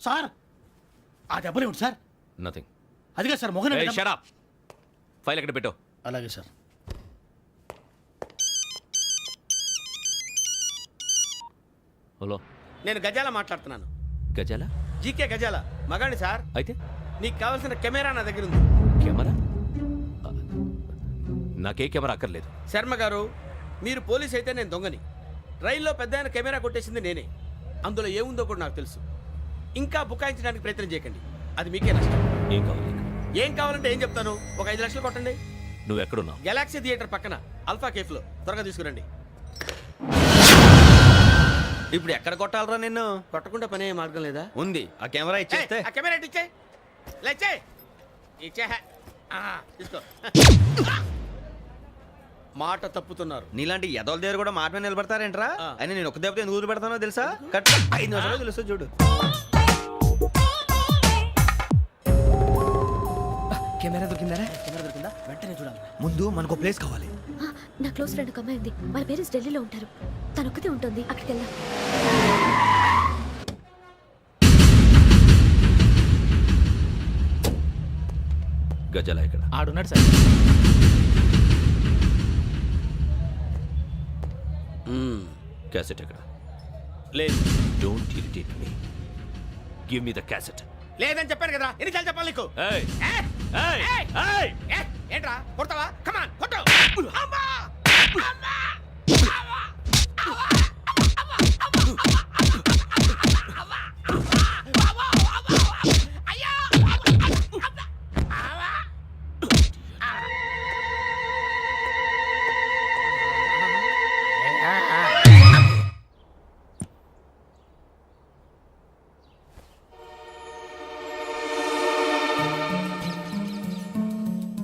Sir ఆ దెబ్బలేమిటి sir? Nothing. అదిగా sir మొహన్ shut up. File ఎక్కడ పెట్టు. అలాగే సార్. హలో, నేను గజాల మాట్లాడుతున్నాను. గజాల? జీకే గజాల మగాండి సార్. అయితే నీకు కావాల్సిన కెమెరా నా దగ్గర ఉంది. కెమెరా? నాకే కెమెరా అక్కర్లేదు. శర్మ గారు, మీరు పోలీస్ అయితే నేను దొంగని. రైల్లో పెద్ద ఆయన కెమెరా కొట్టేసింది నేనే. అందులో ఏముందో కూడా నాకు తెలుసు. ఇంకా బుకాయించడానికి ప్రయత్నం చేయకండి, అది మీకే నష్టం. ఏం కావాలి? ఏం కావాలంటే ఏం చెప్తాను. ఒక 5 లక్షలు కొట్టండి. నువ్వు ఎక్కడున్నావు? గెలాక్సీ థియేటర్ పక్కన అల్ఫా కేఫ్లో. త్వరగా తీసుకురండి. ఇప్పుడు ఎక్కడ కొట్టాలరా నిన్ను? కొట్టకుండా పనే మార్గం లేదా? ఉంది. ఆ కెమెరా ఇచ్చేస్తే. ఆ కెమెరా ఇచ్చే లేచే ఇచ్చే. తీసుకో. మాట తప్పుతున్నారు. నీలాంటి ఎదల దగ్గర కూడా మాట మీద నిలబడతారేంట్రా? ఆ. అయినా నేను ఒక దెబ్బతో ఎందుకు ఊరు పెడతానో తెలుసా? కట్ 5 నిమిషాలు తెలుసు చూడు. కెమెరా దొరికిందా? వెంటనే చూడాలి. ముందు మనకు ప్లేస్ కావాలి. నా క్లోజ్ ఫ్రెండ్ ఒక అమ్మాయి ఉంది. వాళ్ళ పేరెంట్స్ ఢిల్లీలో ఉంటారు. తను ఒక్కతే ఉంటుంది. అక్కడికి వెళ్దాం. గజాల ఎక్కడ? ఆడున్నాడు సార్. క్యాసెట్ ఎక్కడ? లేదు. Don't irritate me. Give me the cassette. లేదని చెప్పాను కదా, ఎన్నిసార్లు చెప్పాలి నీకు? ఏయ్ ఏ? ఏయ్ ఏయ్! ఏయ్! ఏ? ఏంట్రా కొడతావా? కమాన్ కొట్టు. అమ్మా! అమ్మా!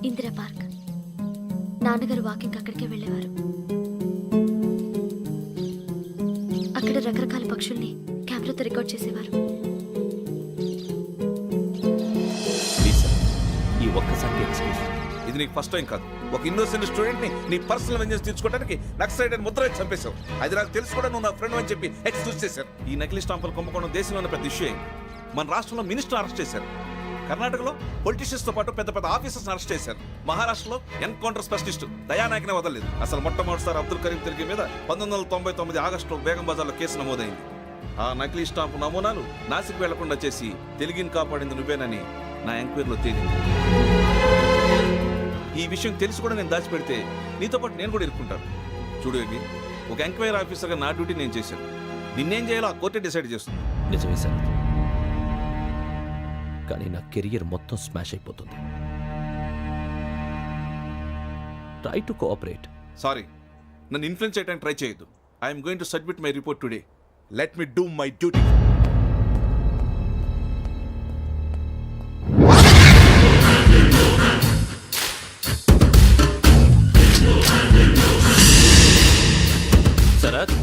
ఇందిరా పార్క్. నాన్నగారు వాకింగ్ అక్కడికే వెళ్ళేవారు. అక్కడ రకరకాల పక్షుల్ని కెమెరాతో రికార్డ్ చేసేవారు. ఈ ఒక్కసారి ఎక్స్క్యూజ్. ఇది నీకు ఫస్ట్ టైం కాదు. ఒక ఇన్నోసెంట్ స్టూడెంట్ ని నీ పర్సనల్ వెంజెన్స్ తీర్చుకోవడానికి నక్సలైట్ అని ముద్ర వేసి చంపేశావు. అది నాకు తెలుసు కూడా నువ్వు నా ఫ్రెండ్ అని చెప్పి ఎక్స్క్యూజ్ చేశారు. ఈ నకిలీ స్టాంపులు కుంభకోణం దేశంలో ఉన్న పెద్ద ఇష్యూ అయింది. మన రాష్ట్రంలో మినిస్టర్ అరెస్ట్ చేశారు. కర్ణాటకలో పొలిటీషియన్స్ తో పాటు పెద్ద పెద్ద ఆఫీసర్స్ అరెస్ట్ చేశారు. మహారాష్ట్రలో ఎన్కౌంటర్ స్పెషలిస్ట్ దయానాయకనే వదలలేదు. అసలు మొట్టమొదటిసారి అబ్దుల్ కరీం తిరిగి మీద 1999 ఆగస్టులో బేగం బజార్లో కేసు నమోదైంది. ఆ నకిలీ స్టాంపు నమూనాలు నాసిక్ వెళ్లకుండా చేసి తెలుగుని కాపాడింది నువ్వేనని నా ఎంక్వైరీలో తేలింది. ఈ విషయం తెలిసి కూడా నేను దాచిపెడితే నీతో పాటు నేను కూడా ఇరుక్కుంటాను. చూడు యోగి, ఒక ఎంక్వైరీ ఆఫీసర్గా నా డ్యూటీ నేను చేశాను. నిన్నేం చేయాలో ఆ కోర్టే డిసైడ్ చేస్తుంది. నిజమే సార్, కానీ నా కెరియర్ మొత్తం స్మాష్ అయిపోతుంది. Try to cooperate. సారీ, నన్ను ఇన్ఫ్లుయెన్స్ చేయడానికి ట్రై చేయొద్దు. I'm going to submit my report today. Let me do my duty. Sharath,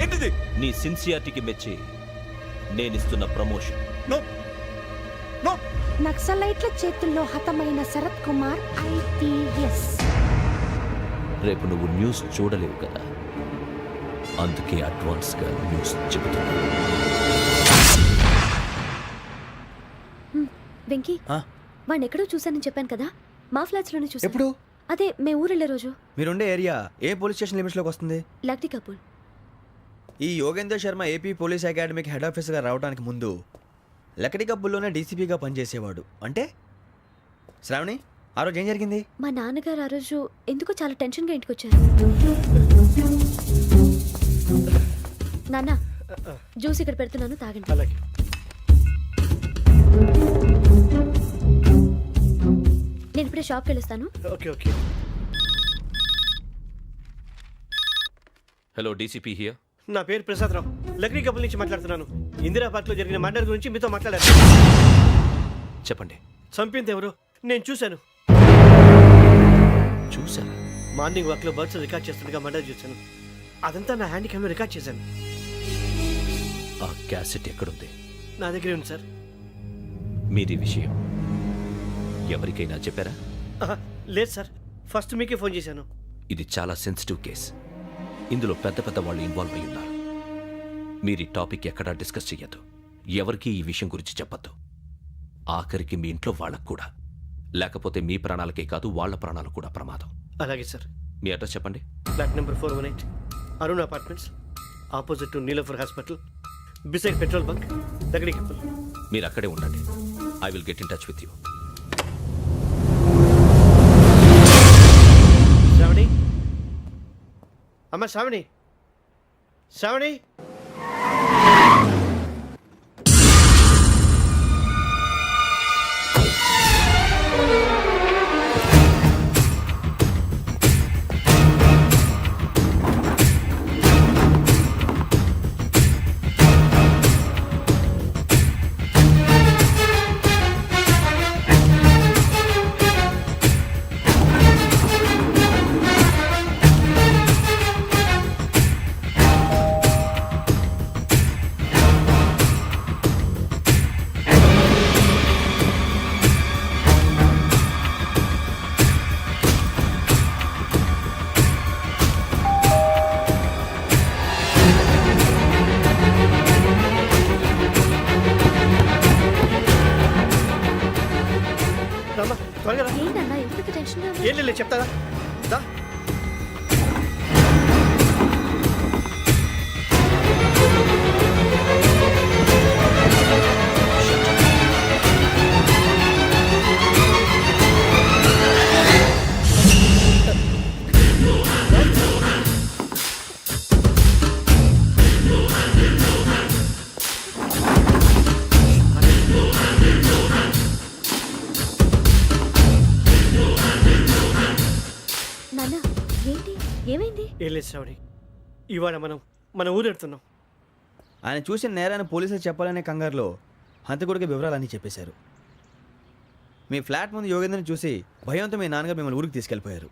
ఏంటిది? నీ సిన్సియారిటీకి మెచ్చి నేనిస్తున్న ప్రమోషన్. No no. నక్సలైట్ల చేతుల్లో హతమైన శరత్ కుమార్ ఐపీఎస్. రేపు నువ్వు న్యూస్ చూడలేవు కదా, అందుకే అడ్వాన్స్ గా న్యూస్ చెబుతున్నా. వెంకీ, వాడిని ఎక్కడో చూశానని చెప్పాను కదా. మా ఫ్లాట్స్ లోనే చూసాను. ఎప్పుడు? అదే మేము ఊరెళ్ళే రోజు. మీరుండే ఏరియా ఏ పోలీస్ స్టేషన్ లిమిట్స్ లోకి వస్తుంది? లక్టీ కపూర్. ఈ యోగేందర్ శర్మ ఏపీ పోలీస్ అకాడమీకి హెడ్ ఆఫీసర్గా రావడానికి ముందు లకడి కబ్బుల్లోనే డీసీపీగా పనిచేసేవాడు. అంటే శ్రావణి, ఆ రోజు ఏం జరిగింది? మా నాన్నగారు ఆ రోజు ఎందుకో చాలా టెన్షన్గా ఇంటికి వచ్చారు. నాన్న, జ్యూస్ ఇక్కడ పెడుతున్నాను, తాగండి. అలాగే. నేను ఇప్పుడే షాప్కి వెళ్ళొస్తాను. Okay okay. Hello, DCP here. నా పేరు ప్రసాదరావు, లక్డీ కపుల్ నుంచి మాట్లాడుతున్నాను. ఇందిరా పార్క్ లో జరిగిన మర్డర్ గురించి మీతో మాట్లాడారు. చెప్పండి. చంపింది ఎవరు? నేను చూశాను. చూసారా? మార్నింగ్ వాక్ లో బర్డ్స్ రికార్డ్ చేస్తుండగా మర్డర్ చూశాను. అదంతా నా హ్యాండ్ క్యామ్ లో రికార్డ్ చేశాను. ఆ క్యాసెట్ ఎక్కడుంది? నా దగ్గరే ఉంది సార్. మీది విషయం ఎవరికైనా చెప్పారా? లేదు సార్, ఫస్ట్ మీకే ఫోన్ చేశాను. ఇది చాలా సెన్సిటివ్ కేస్. ఇందులో పెద్ద పెద్ద వాళ్ళు ఇన్వాల్వ్ అయి ఉన్నారు. మీరు ఈ టాపిక్ ఎక్కడా డిస్కస్ చెయ్యొద్దు. ఎవరికీ ఈ విషయం గురించి చెప్పొద్దు. ఆఖరికి మీ ఇంట్లో వాళ్ళకు కూడా. లేకపోతే మీ ప్రాణాలకే కాదు వాళ్ళ ప్రాణాలు కూడా ప్రమాదం. అలాగే సార్. మీ అడ్రస్ చెప్పండి. Flat number 418 Arun apartments, opposite to Niloufer hospital, beside petrol bunk, Lakdikapul. మీరు అక్కడే ఉండండి. I will get in touch with you. Shravani, అమ్మ శ్రావణి, శ్రావణి. రామ్మా, త్వరగా రా. ఏంటన్నా ఎందుకు టెన్షన్ ఏం లేదు చెప్తాదా దా. నాన్న ఏంటి ఏమైంది? ఏం లేదు శ్రావణి, ఇవాళ మనం మన ఊరు వెళ్తున్నాం. ఆయన చూసిన నేరాన్ని పోలీసులు చెప్పాలనే కంగారులో హంతకుడికి వివరాలన్నీ చెప్పేశారు. మీ ఫ్లాట్ ముందు యోగేంద్రని చూసి భయంతో మీ నాన్నగారు మిమ్మల్ని ఊరికి తీసుకెళ్ళిపోయారు.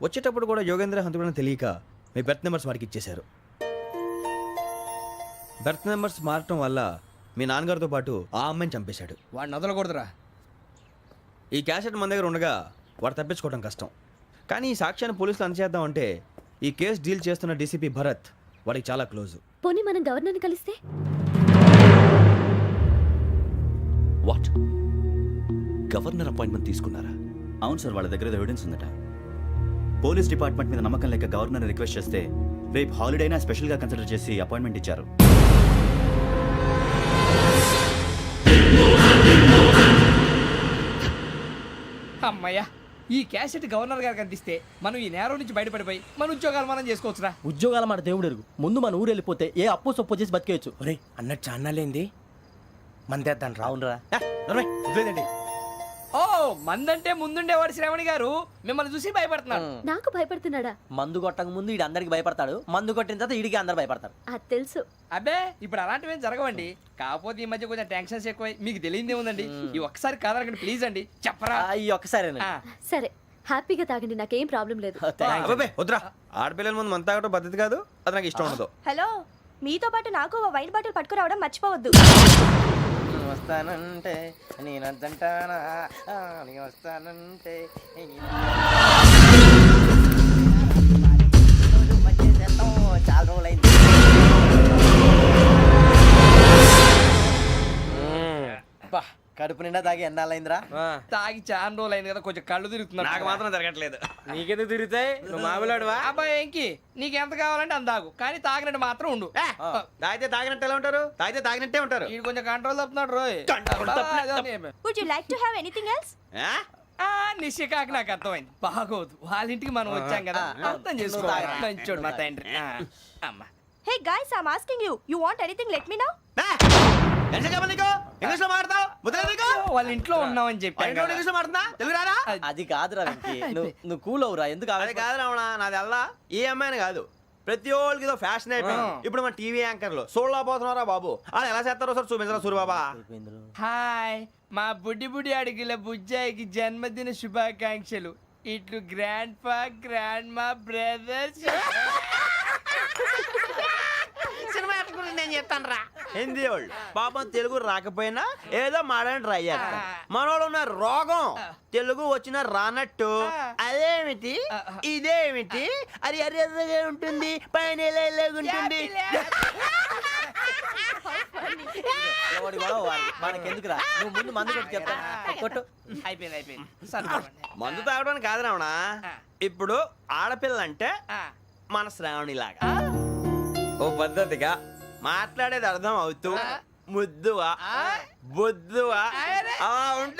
వచ్చేటప్పుడు కూడా యోగేంద్ర హంతకుడని తెలియక మీ బెర్త్ నెంబర్స్ వారికి ఇచ్చేశారు. బెర్త్ నెంబర్స్ మారటం వల్ల మీ నాన్నగారితో పాటు ఆ అమ్మాయిని చంపేశాడు. వాడిని వదలకూడదురా. ఈ క్యాసెట్ మన దగ్గర ఉండగా వాడు తప్పించుకోవడం కష్టం. కానీ ఈ సాక్ష్యాన్ని పోలీసులు అందచేద్దామంటే ఈ కేసు డీల్ చేస్తున్న డీసీపీ భరత్ వాడికి చాలా క్లోజు. పోనీ మనం గవర్నర్ని కలిస్తే? వాట్? గవర్నర్ అపాయింట్మెంట్ తీసుకున్నారా? అవును సార్, వాళ్ళ దగ్గర ఎవిడెన్స్ ఉందట. పోలీస్ డిపార్ట్మెంట్ మీద నమ్మకం లేక గవర్నర్ రిక్వెస్ట్ చేస్తే రేపు హాలిడేనా స్పెషల్గా కన్సిడర్ చేసి అపాయింట్మెంట్ ఇచ్చారు. అమ్మయ్యా, ఈ క్యాసెట్ గవర్నర్ గారికి అందిస్తే మనం ఈ నేరం నుంచి బయటపడిపోయి మన ఉద్యోగాలు మనం చేసుకోవచ్చురా. ఉద్యోగాల మాట దేవుడు ఎరుగు. ముందు మన ఊరు వెళ్ళిపోతే ఏ అప్పు సొప్పు చేసి బతికేయచ్చు. ఒరే అన్నట్టు చాన్నాలేంది మందేద్దాను రావునరా. ఓ మందంటే ముందుండేవాడు శ్రావణి గారు మిమ్మల్ని చూసి భయపడుతున్నాడు. నాకు భయపడుతున్నాడా? మందు కొట్టక ముందు ఈడు అందరికి భయపడతాడు, మందు కొట్టిన తర్వాత ఈడికి అందరు భయపడతారు. అది తెలుసు. అబ్బే ఇప్పుడు అలాంటివి ఏం జరగవండి. కాకపోతే ఈ మధ్య కొంచెం టెన్షన్స్ ఎక్కువై మీకు తెలియదే ఉందండి. ఈ ఒక్కసారి కాదనకండి ప్లీజ్ అండి, చెప్పరా. ఈ ఒక్కసారి సరే హ్యాపీగా తాగండి, నాకేం ప్రాబ్లం లేదు. అబ్బాబే వద్దురా, ఆడపిల్లల ముందు మన తాగటం పద్ధతి కాదు. అది నాకు ఇష్టం ఉండదు. హలో, మీతో పాటు నాకు ఓ వైట్ బాటిల్ పట్టుకురావడం మర్చిపోవద్దు. వస్తానంటే నేనంటానా, వస్తానంటే చాలా రోజులైంది. కడుపు నిండా తాగి ఎన్నాళ్ళైందిరా? తాగి చాలా రోజులు అయింది కదా, కొంచెం కళ్ళు తిరుగుతున్నా. నాకు మాత్రం జరగట్లేదు. నీకెందుకు తిరుగుతాయి? నువ్వు మామిలాడువా? అబ్బాయి ఏంకి నీకు ఎంత కావాలంటే అంత తాగు, కానీ తాగినట్టు మాత్రం ఉండు. తాగితే తాగినట్టు ఎలా ఉంటారు? తాగితే తాగినట్టే ఉంటారు. వీడు కొంచెం కంట్రోల్ తప్పుతున్నాడు రోయ్. Would you like to have anything else? నిశ్చికాకి నాకు అర్థమైంది. బాగోదు, వాళ్ళ ఇంటికి మనం వచ్చాం కదా, అర్థం చేసుకోవాలి. మంచోడు మా తండ్రి. అమ్మా hey guys, I am asking you, you want anything let me know. English లో మాట్లాడతావు? వాళ్ళ ఇంట్లో ఉన్నామని చెప్పాను కదా. ఇంగ్లీష్ లో మాట్లాడుతున్నా? తెలుగు రాదా? అది కాదురా వెంకీ, నువ్వు కూల్ అవురా. ఎందుకు అది కాదు రావణ, నాది అల్లా ఏ అమ్మాయిని కాదు, ప్రతి ఒళ్ళకి ఇదో ఫ్యాషన్ అయిపోయింది. ఇప్పుడు మన టీవీ యాంకర్లు సోళ్ళ పోతున్నారా బాబు, అది ఎలా చేస్తారో సార్ చూపించరా సూరిబాబా. హాయ్, మా బుడ్డి బుడి అడిగిల బుజ్జాయికి జన్మదిన శుభాకాంక్షలు. ఇట్లు గ్రాండ్ ఫా గ్రాండ్ మా బ్రదర్స్. సినిమా నేను చెప్తాను రా. హిందీ వాళ్ళు పాపం తెలుగు రాకపోయినా ఏదో మాడని ట్రై చేస్తారు. మనోళ్ళు ఉన్న రోగం తెలుగు వచ్చిన రానట్టు అదేమిటి ఇదేమిటి అది అర్రగా ఉంటుంది పైన ఉంటుంది. మనకెందుకురా నువ్వు ముందు మందు కొట్టి చెప్తాను కొట్టు. మందు తాగడానికి కాదు రావణ, ఇప్పుడు ఆడపిల్ల అంటే మన శ్రావణిలాగా ఓ పద్ధతిగా మాట్లాడేది అర్థం అవుతూ ముద్దువా బొద్దువా ఉంటే